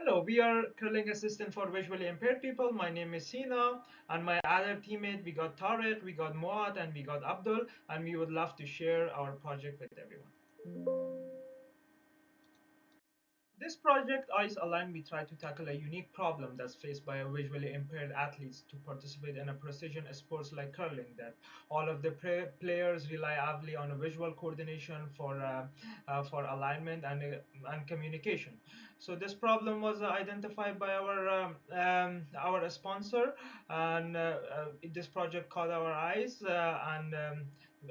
Hello, we are curling assistant for visually impaired people. My name is Sina, and my other teammate, we got Tareq, we got Moath, and we got Abdul, and we would love to share our project with everyone. This project, Eyes Align, we try to tackle a unique problem that's faced by visually impaired athletes to participate in a precision sports like curling. That all of the players rely heavily on a visual coordination for alignment and communication. So this problem was identified by our sponsor, and this project caught our eyes,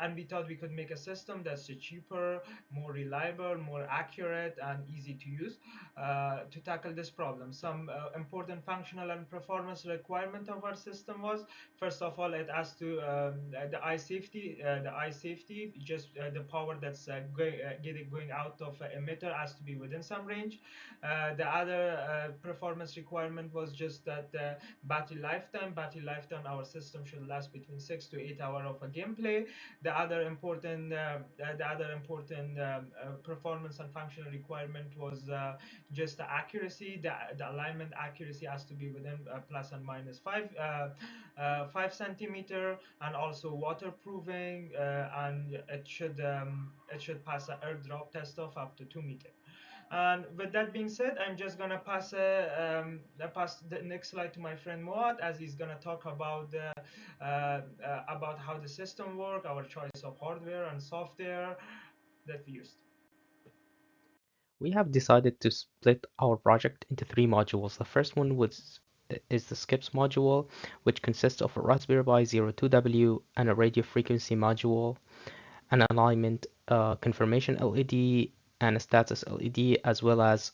and we thought we could make a system that's cheaper, more reliable, more accurate, and easy to use to tackle this problem. Some important functional and performance requirement of our system was, first of all, it has to the eye safety. The eye safety, just the power that's going out of emitter has to be within some range. The other performance requirement was just that battery lifetime. Battery lifetime, our system should last between 6 to 8 hours of a gameplay. The other important performance and functional requirement was just the accuracy. The alignment accuracy has to be within plus and minus 5 centimeter, and also waterproofing, and it should pass an airdrop test of up to 2 meter. And with that being said, I'm just gonna pass the next slide to my friend Moat, as he's gonna talk about how the system work, our choice of hardware and software that we used. We have decided to split our project into three modules. The first one is the skips module, which consists of a Raspberry Pi 02W and a radio frequency module, an alignment confirmation LED, and a status LED, as well as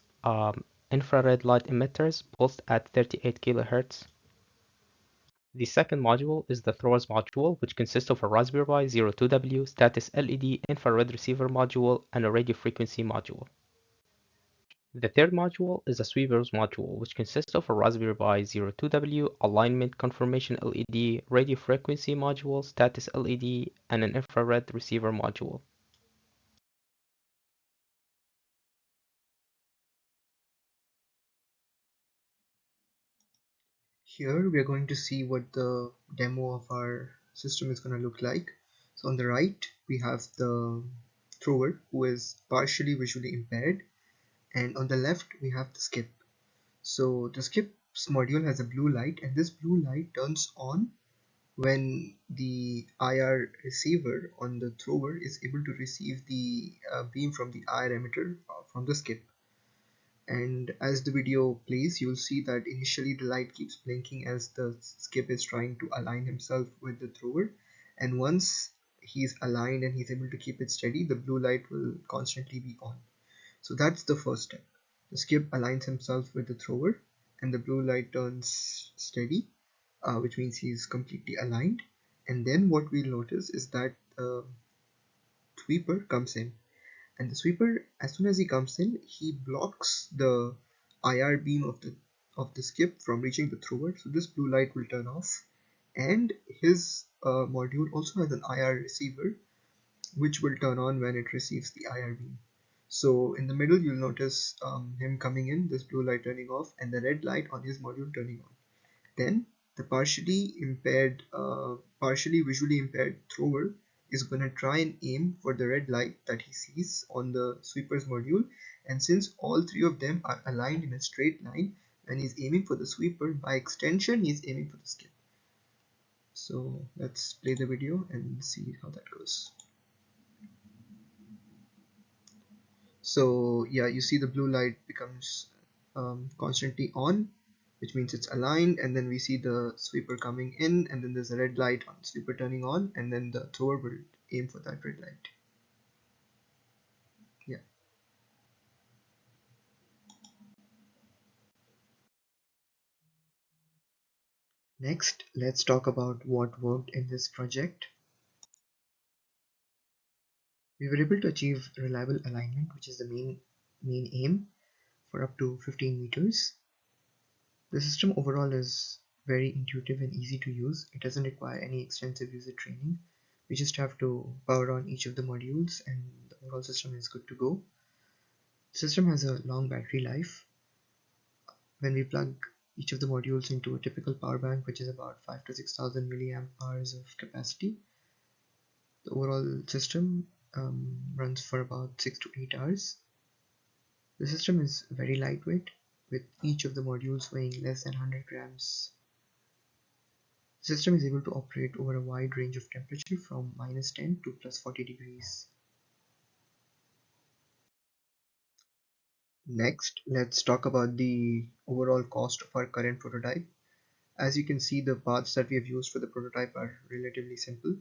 infrared light emitters pulsed at 38 kHz. The second module is the throwers module, which consists of a Raspberry Pi 02W, status LED, infrared receiver module, and a radio frequency module. The third module is a sweepers module, which consists of a Raspberry Pi 02W, alignment confirmation LED, radio frequency module, status LED, and an infrared receiver module. Here we are going to see what the demo of our system is going to look like. So on the right we have the thrower, who is partially visually impaired, and on the left we have the skip. So the skips module has a blue light, and this blue light turns on when the IR receiver on the thrower is able to receive the beam from the IR emitter from the skip. And as the video plays, you'll see that initially the light keeps blinking as the skip is trying to align himself with the thrower, and once he's aligned and he's able to keep it steady, the blue light will constantly be on. So that's the first step. The skip aligns himself with the thrower and the blue light turns steady, which means he's completely aligned. And then what we'll notice is that the sweeper comes in, and the sweeper, as soon as he comes in, he blocks the IR beam of the skip from reaching the thrower. So this blue light will turn off, and his module also has an IR receiver, which will turn on when it receives the IR beam. So in the middle, you'll notice him coming in, this blue light turning off, and the red light on his module turning on. Then the partially visually impaired thrower is going to try and aim for the red light that he sees on the sweeper's module, and since all three of them are aligned in a straight line, when he's aiming for the sweeper, by extension he's aiming for the skip. So let's play the video and see how that goes. So yeah, you see the blue light becomes constantly on, which means it's aligned, and then we see the sweeper coming in, and then there's a red light on sweeper turning on, and then the thrower will aim for that red light. Yeah. Next, let's talk about what worked in this project. We were able to achieve reliable alignment, which is the main aim, for up to 15 meters. The system overall is very intuitive and easy to use. It doesn't require any extensive user training. We just have to power on each of the modules and the overall system is good to go. The system has a long battery life. When we plug each of the modules into a typical power bank, which is about 5 to 6,000 milliamp hours of capacity, the overall system runs for about 6 to 8 hours. The system is very lightweight, with each of the modules weighing less than 100 grams. The system is able to operate over a wide range of temperature from -10 to +40 degrees. Next, let's talk about the overall cost of our current prototype. As you can see, the parts that we have used for the prototype are relatively simple,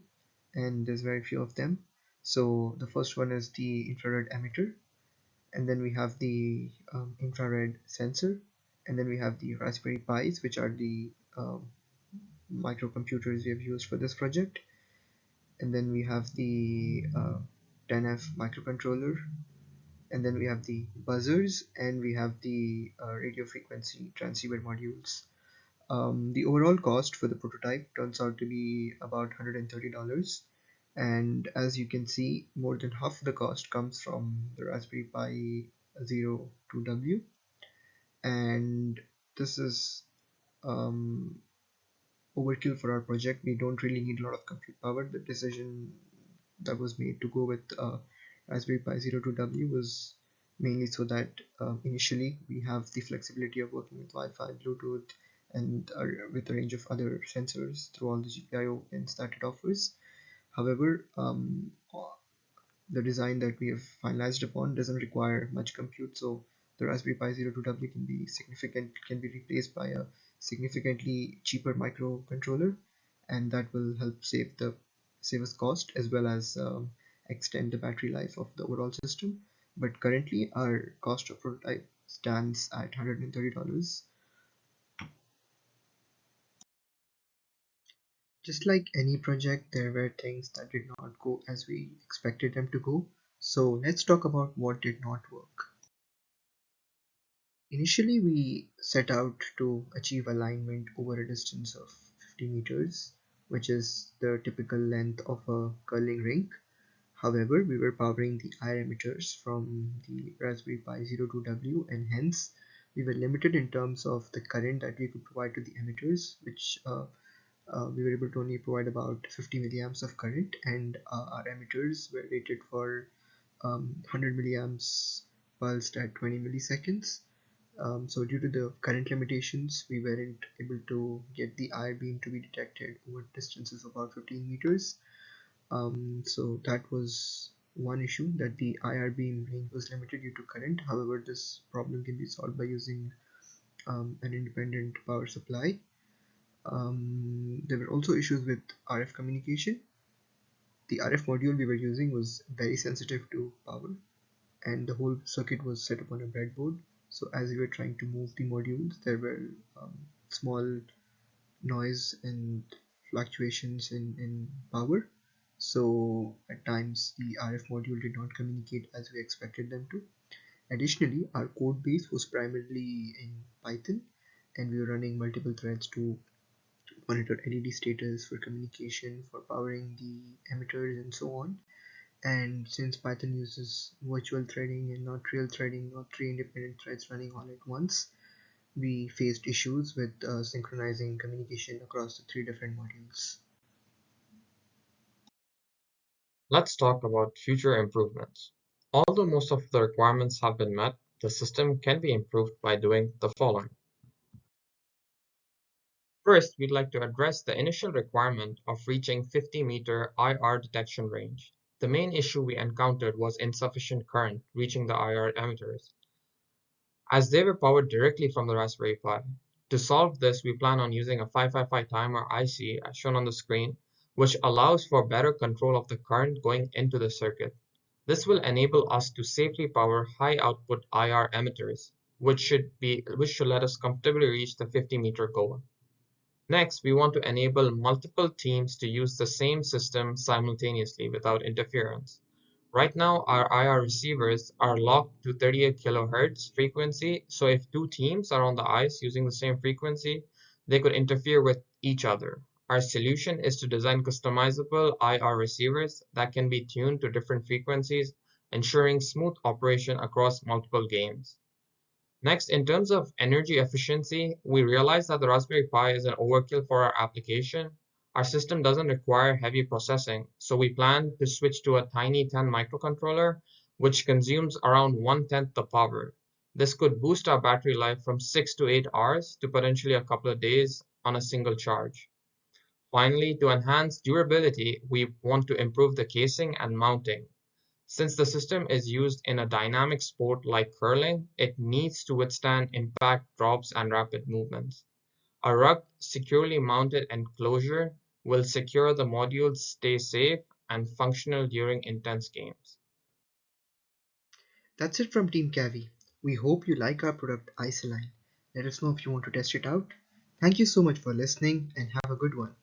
and there's very few of them. So the first one is the infrared emitter, and then we have the infrared sensor, and then we have the Raspberry Pis, which are the microcomputers we have used for this project, and then we have the 10F microcontroller, and then we have the buzzers, and we have the radio frequency transceiver modules. The overall cost for the prototype turns out to be about $130, and as you can see, more than half of the cost comes from the Raspberry Pi 02W, and this is um, overkill for our project. We don't really need a lot of compute power. The decision that was made to go with Raspberry Pi 02W was mainly so that initially we have the flexibility of working with Wi-Fi, Bluetooth, and with a range of other sensors through all the GPIO pins that it offers. However, the design that we have finalized upon doesn't require much compute, so the Raspberry Pi 02W can be replaced by a significantly cheaper microcontroller, and that will help save us cost as well as extend the battery life of the overall system. But currently, our cost of prototype stands at $130. Just like any project, there were things that did not go as we expected them to go. So let's talk about what did not work. Initially, we set out to achieve alignment over a distance of 50 meters, which is the typical length of a curling rink. However, we were powering the IR emitters from the Raspberry Pi 02W, and hence we were limited in terms of the current that we could provide to the emitters, which we were able to only provide about 50 milliamps of current, and our emitters were rated for 100 milliamps pulsed at 20 milliseconds. So due to the current limitations, we weren't able to get the IR beam to be detected over distances of about 15 meters. So that was one issue, that the IR beam range was limited due to current. However, this problem can be solved by using an independent power supply. There were also issues with RF communication. The RF module we were using was very sensitive to power, and the whole circuit was set up on a breadboard. So as we were trying to move the modules, there were small noise and fluctuations in power. So at times the RF module did not communicate as we expected them to. Additionally, our code base was primarily in Python, and we were running multiple threads to monitor LED status, for communication, for powering the emitters, and so on. And since Python uses virtual threading and not real threading, not three independent threads running all at once, we faced issues with synchronizing communication across the three different modules. Let's talk about future improvements. Although most of the requirements have been met, the system can be improved by doing the following. First, we'd like to address the initial requirement of reaching 50-meter IR detection range. The main issue we encountered was insufficient current reaching the IR emitters, as they were powered directly from the Raspberry Pi. To solve this, we plan on using a 555 timer IC as shown on the screen, which allows for better control of the current going into the circuit. This will enable us to safely power high output IR emitters, which should let us comfortably reach the 50-meter goal. Next, we want to enable multiple teams to use the same system simultaneously without interference. Right now, our IR receivers are locked to 38 kHz frequency, so if two teams are on the ice using the same frequency, they could interfere with each other. Our solution is to design customizable IR receivers that can be tuned to different frequencies, ensuring smooth operation across multiple games. Next, in terms of energy efficiency, we realized that the Raspberry Pi is an overkill for our application. Our system doesn't require heavy processing, so we plan to switch to a tiny 10 microcontroller, which consumes around 1/10 the power. This could boost our battery life from 6 to 8 hours to potentially a couple of days on a single charge. Finally, to enhance durability, we want to improve the casing and mounting. Since the system is used in a dynamic sport like curling, it needs to withstand impact, drops, and rapid movements. A rugged, securely mounted enclosure will secure the modules stay safe and functional during intense games. That's it from Team Cavi. We hope you like our product Isoline. Let us know if you want to test it out. Thank you so much for listening and have a good one.